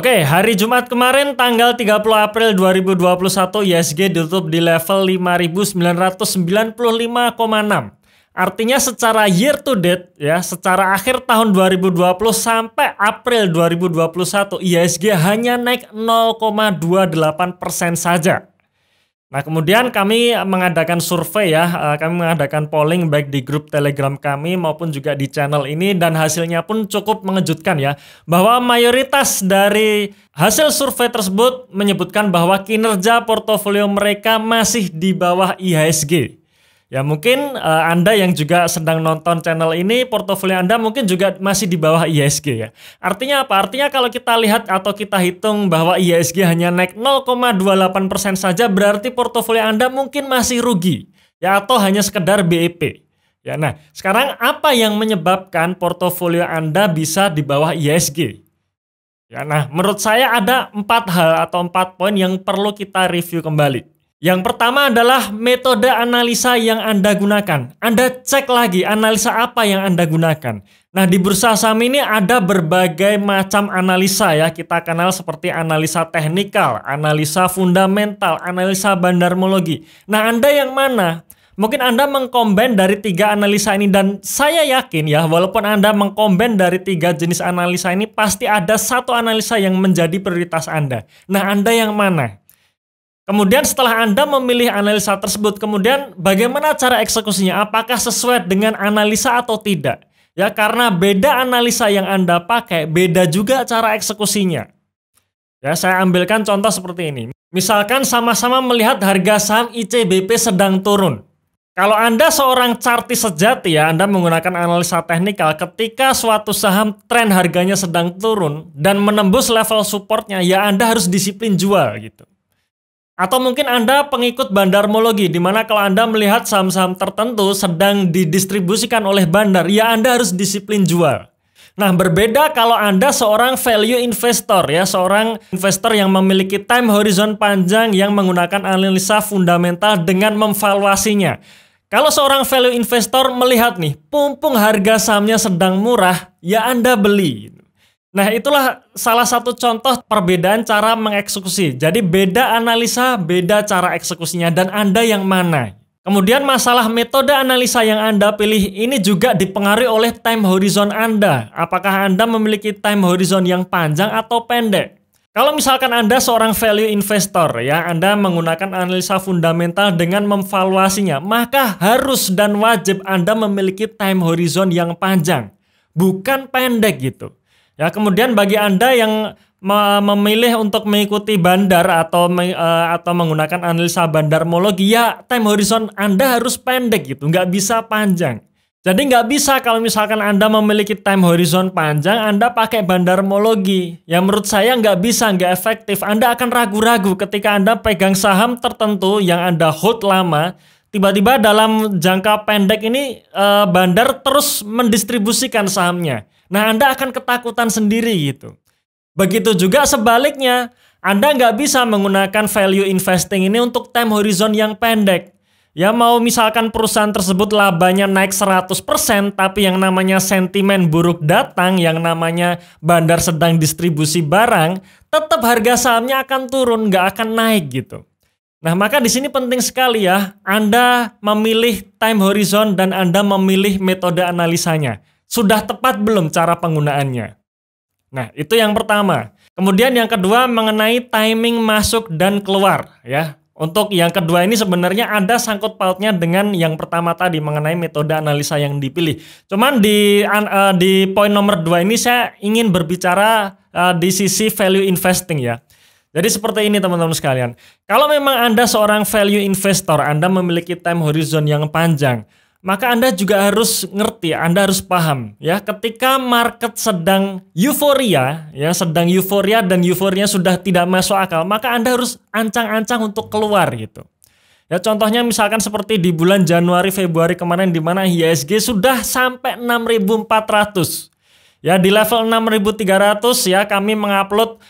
Oke, hari Jumat kemarin tanggal 30 April 2021 IHSG ditutup di level 5.995,6. Artinya secara year to date ya, secara akhir tahun 2020 sampai April 2021 IHSG hanya naik 0,28% saja. Nah, kemudian kami mengadakan survei ya, kami mengadakan polling baik di grup Telegram kami maupun juga di channel ini, dan hasilnya pun cukup mengejutkan ya, bahwa mayoritas dari hasil survei tersebut menyebutkan bahwa kinerja portofolio mereka masih di bawah IHSG. Ya mungkin Anda yang juga sedang nonton channel ini, portofolio Anda mungkin juga masih di bawah IHSG ya. Artinya apa? Artinya kalau kita lihat atau kita hitung bahwa IHSG hanya naik 0,28% saja, berarti portofolio Anda mungkin masih rugi ya, atau hanya sekedar BEP. Ya, nah, sekarang apa yang menyebabkan portofolio Anda bisa di bawah IHSG? Ya, nah, menurut saya ada 4 hal atau 4 poin yang perlu kita review kembali. Yang pertama adalah metode analisa yang Anda gunakan. Anda cek lagi analisa apa yang Anda gunakan. Nah, di bursa saham ini ada berbagai macam analisa ya. Kita kenal seperti analisa teknikal, analisa fundamental, analisa bandarmologi. Nah, Anda yang mana? Mungkin Anda mengcombine dari 3 analisa ini, dan saya yakin ya, walaupun Anda mengcombine dari 3 jenis analisa ini, pasti ada satu analisa yang menjadi prioritas Anda. Nah, Anda yang mana? Kemudian setelah Anda memilih analisa tersebut, kemudian bagaimana cara eksekusinya? Apakah sesuai dengan analisa atau tidak? Ya, karena beda analisa yang Anda pakai, beda juga cara eksekusinya. Ya, saya ambilkan contoh seperti ini. Misalkan sama-sama melihat harga saham ICBP sedang turun. Kalau Anda seorang chartis sejati ya, Anda menggunakan analisa teknikal, ketika suatu saham tren harganya sedang turun dan menembus level supportnya, ya Anda harus disiplin jual gitu. Atau mungkin Anda pengikut bandarmologi, di mana kalau Anda melihat saham-saham tertentu sedang didistribusikan oleh bandar, ya Anda harus disiplin jual. Nah, berbeda kalau Anda seorang value investor ya, seorang investor yang memiliki time horizon panjang yang menggunakan analisa fundamental dengan memvaluasinya. Kalau seorang value investor melihat nih, mumpung harga sahamnya sedang murah, ya Anda beli. Nah, itulah salah satu contoh perbedaan cara mengeksekusi. Jadi beda analisa, beda cara eksekusinya, dan Anda yang mana. Kemudian masalah metode analisa yang Anda pilih ini juga dipengaruhi oleh time horizon Anda. Apakah Anda memiliki time horizon yang panjang atau pendek? Kalau misalkan Anda seorang value investor ya, Anda menggunakan analisa fundamental dengan memvaluasinya, maka harus dan wajib Anda memiliki time horizon yang panjang, bukan pendek gitu. Ya, kemudian bagi Anda yang memilih untuk mengikuti bandar atau menggunakan analisa bandarmologi, ya time horizon Anda harus pendek gitu, nggak bisa panjang. Jadi nggak bisa kalau misalkan Anda memiliki time horizon panjang, Anda pakai bandarmologi. Ya menurut saya nggak bisa, nggak efektif. Anda akan ragu-ragu ketika Anda pegang saham tertentu yang Anda hold lama, tiba-tiba dalam jangka pendek ini bandar terus mendistribusikan sahamnya. Nah, Anda akan ketakutan sendiri gitu. Begitu juga sebaliknya, Anda nggak bisa menggunakan value investing ini untuk time horizon yang pendek. Ya, mau misalkan perusahaan tersebut labanya naik 100%, tapi yang namanya sentimen buruk datang, yang namanya bandar sedang distribusi barang, tetap harga sahamnya akan turun, nggak akan naik gitu. Nah, maka di sini penting sekali ya, Anda memilih time horizon dan Anda memilih metode analisanya. Sudah tepat belum cara penggunaannya? Nah, itu yang pertama. Kemudian yang kedua mengenai timing masuk dan keluar ya. Untuk yang kedua ini sebenarnya ada sangkut pautnya dengan yang pertama tadi mengenai metode analisa yang dipilih. Cuman di poin nomor 2 ini saya ingin berbicara di sisi value investing ya. Jadi seperti ini teman-teman sekalian. Kalau memang Anda seorang value investor, Anda memiliki time horizon yang panjang, maka Anda juga harus ngerti, Anda harus paham ya, ketika market sedang euforia ya, dan euforianya sudah tidak masuk akal, maka Anda harus ancang-ancang untuk keluar gitu. Ya contohnya misalkan seperti di bulan Januari Februari kemarin, di mana IHSG sudah sampai 6.400. Ya di level 6.300 ya kami mengupload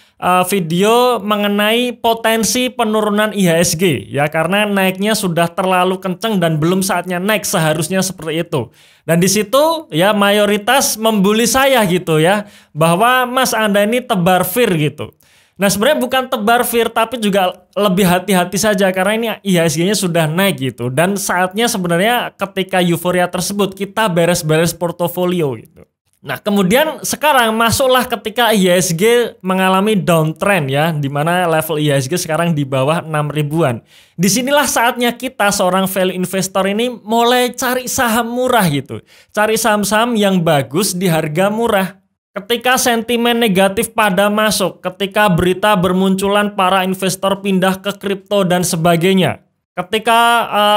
video mengenai potensi penurunan IHSG ya, karena naiknya sudah terlalu kenceng dan belum saatnya naik, seharusnya seperti itu. Dan di situ ya mayoritas membuli saya gitu ya, bahwa Mas Anda ini tebar fear gitu. Nah sebenarnya bukan tebar fear, tapi juga lebih hati-hati saja karena ini IHSG-nya sudah naik gitu. Dan saatnya sebenarnya ketika euforia tersebut kita beres-beres portofolio gitu. Nah kemudian sekarang masuklah ketika IHSG mengalami downtrend ya, di mana level IHSG sekarang di bawah 6 ribuan. Disinilah saatnya kita seorang value investor ini mulai cari saham murah gitu. Cari saham-saham yang bagus di harga murah. Ketika sentimen negatif pada masuk, ketika berita bermunculan para investor pindah ke kripto dan sebagainya. Ketika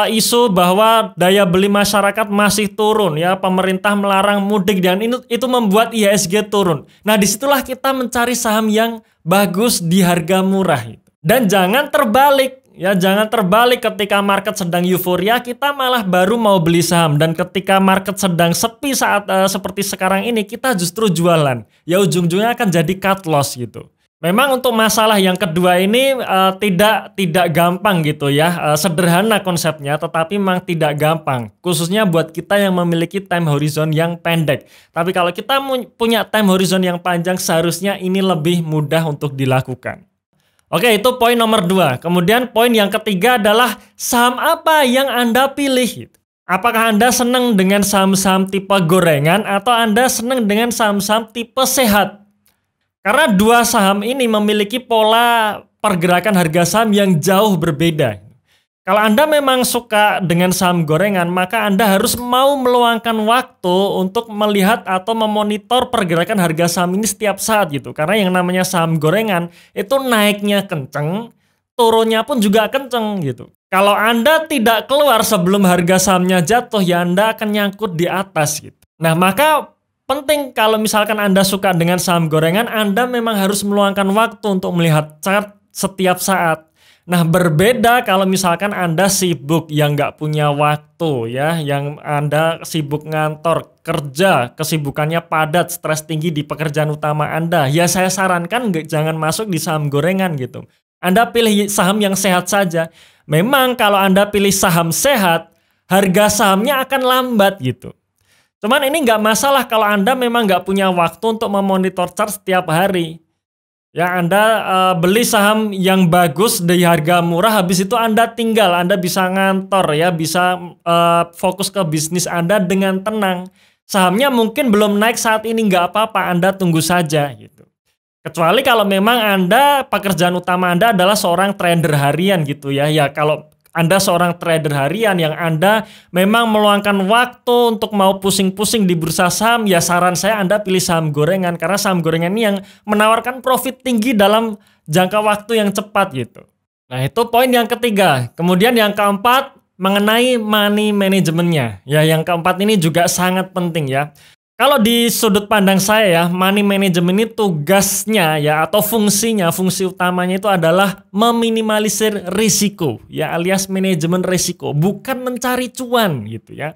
isu bahwa daya beli masyarakat masih turun ya, pemerintah melarang mudik dan itu membuat IHSG turun. Nah disitulah kita mencari saham yang bagus di harga murah. Dan jangan terbalik ya, jangan terbalik ketika market sedang euforia kita malah baru mau beli saham, dan ketika market sedang sepi saat seperti sekarang ini kita justru jualan. Ya ujung-ujungnya akan jadi cut loss gitu. Memang untuk masalah yang kedua ini tidak gampang gitu ya, sederhana konsepnya tetapi memang tidak gampang, khususnya buat kita yang memiliki time horizon yang pendek. Tapi kalau kita punya time horizon yang panjang seharusnya ini lebih mudah untuk dilakukan. Oke, itu poin nomor 2. Kemudian poin yang ketiga adalah saham apa yang Anda pilih. Apakah Anda senang dengan saham-saham tipe gorengan atau Anda senang dengan saham-saham tipe sehat? Karena dua saham ini memiliki pola pergerakan harga saham yang jauh berbeda. Kalau Anda memang suka dengan saham gorengan, maka Anda harus mau meluangkan waktu untuk melihat atau memonitor pergerakan harga saham ini setiap saat gitu. Karena yang namanya saham gorengan itu naiknya kenceng, turunnya pun juga kenceng gitu. Kalau Anda tidak keluar sebelum harga sahamnya jatuh, ya Anda akan nyangkut di atas gitu. Nah, maka penting kalau misalkan Anda suka dengan saham gorengan, Anda memang harus meluangkan waktu untuk melihat chart setiap saat. Nah berbeda kalau misalkan Anda sibuk yang nggak punya waktu ya, yang Anda sibuk ngantor, kerja, kesibukannya padat, stres tinggi di pekerjaan utama Anda. Ya saya sarankan jangan masuk di saham gorengan gitu. Anda pilih saham yang sehat saja. Memang kalau Anda pilih saham sehat, harga sahamnya akan lambat gitu. Cuman ini nggak masalah kalau Anda memang nggak punya waktu untuk memonitor chart setiap hari. Ya Anda beli saham yang bagus di harga murah, habis itu Anda tinggal, Anda bisa ngantor ya, bisa fokus ke bisnis Anda dengan tenang. Sahamnya mungkin belum naik saat ini, nggak apa-apa, Anda tunggu saja gitu. Kecuali kalau memang Anda pekerjaan utama Anda adalah seorang trader harian gitu ya. Ya kalau Anda seorang trader harian yang Anda memang meluangkan waktu untuk mau pusing-pusing di bursa saham, ya saran saya Anda pilih saham gorengan, karena saham gorengan ini yang menawarkan profit tinggi dalam jangka waktu yang cepat gitu. Nah itu poin yang ketiga. Kemudian yang keempat mengenai money manajemennya. Ya yang keempat ini juga sangat penting ya. Kalau di sudut pandang saya ya, money management ini tugasnya ya atau fungsinya, fungsi utamanya itu adalah meminimalisir risiko ya, alias manajemen risiko, bukan mencari cuan gitu ya.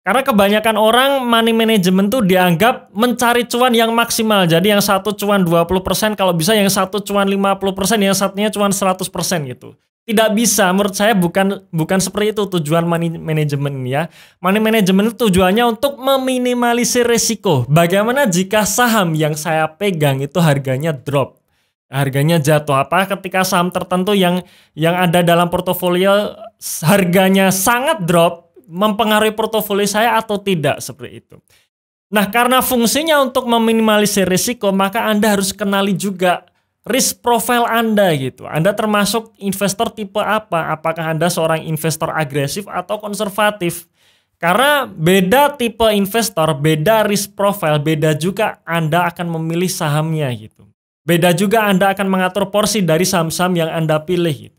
Karena kebanyakan orang money management tuh dianggap mencari cuan yang maksimal. Jadi yang satu cuan 20%, kalau bisa yang satu cuan 50%, yang satunya cuan 100% gitu. Tidak bisa, menurut saya bukan seperti itu tujuan money management ya. Money management tujuannya untuk meminimalisir risiko. Bagaimana jika saham yang saya pegang itu harganya drop, harganya jatuh? Apa ketika saham tertentu yang ada dalam portofolio harganya sangat drop, mempengaruhi portofolio saya atau tidak, seperti itu. Nah, karena fungsinya untuk meminimalisir risiko, maka Anda harus kenali juga risk profile Anda gitu. Anda termasuk investor tipe apa? Apakah Anda seorang investor agresif atau konservatif? Karena beda tipe investor, beda risk profile, beda juga Anda akan memilih sahamnya gitu. Beda juga Anda akan mengatur porsi dari saham-saham yang Anda pilih gitu.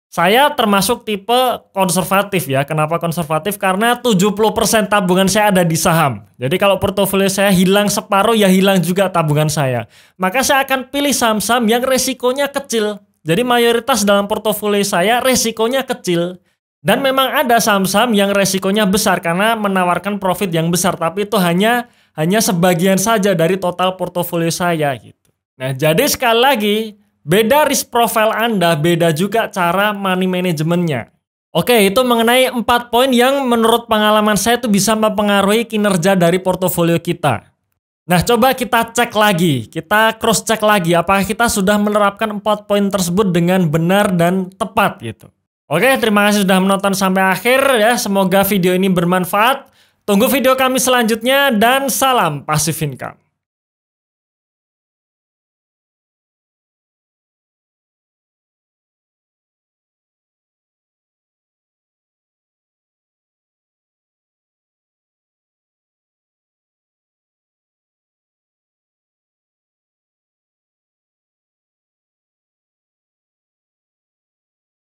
Saya termasuk tipe konservatif ya. Kenapa konservatif? Karena 70% tabungan saya ada di saham. Jadi kalau portofolio saya hilang separuh, ya hilang juga tabungan saya. Maka saya akan pilih saham-saham yang resikonya kecil. Jadi mayoritas dalam portofolio saya resikonya kecil. Dan memang ada saham-saham yang resikonya besar karena menawarkan profit yang besar. Tapi itu hanya sebagian saja dari total portofolio saya gitu. Nah, jadi sekali lagi, beda risk profile Anda, beda juga cara money manajemennya. Oke, itu mengenai 4 poin yang menurut pengalaman saya itu bisa mempengaruhi kinerja dari portofolio kita. Nah, coba kita cek lagi, kita cross check lagi apakah kita sudah menerapkan 4 poin tersebut dengan benar dan tepat gitu. Oke, terima kasih sudah menonton sampai akhir ya. Semoga video ini bermanfaat. Tunggu video kami selanjutnya dan salam passive income.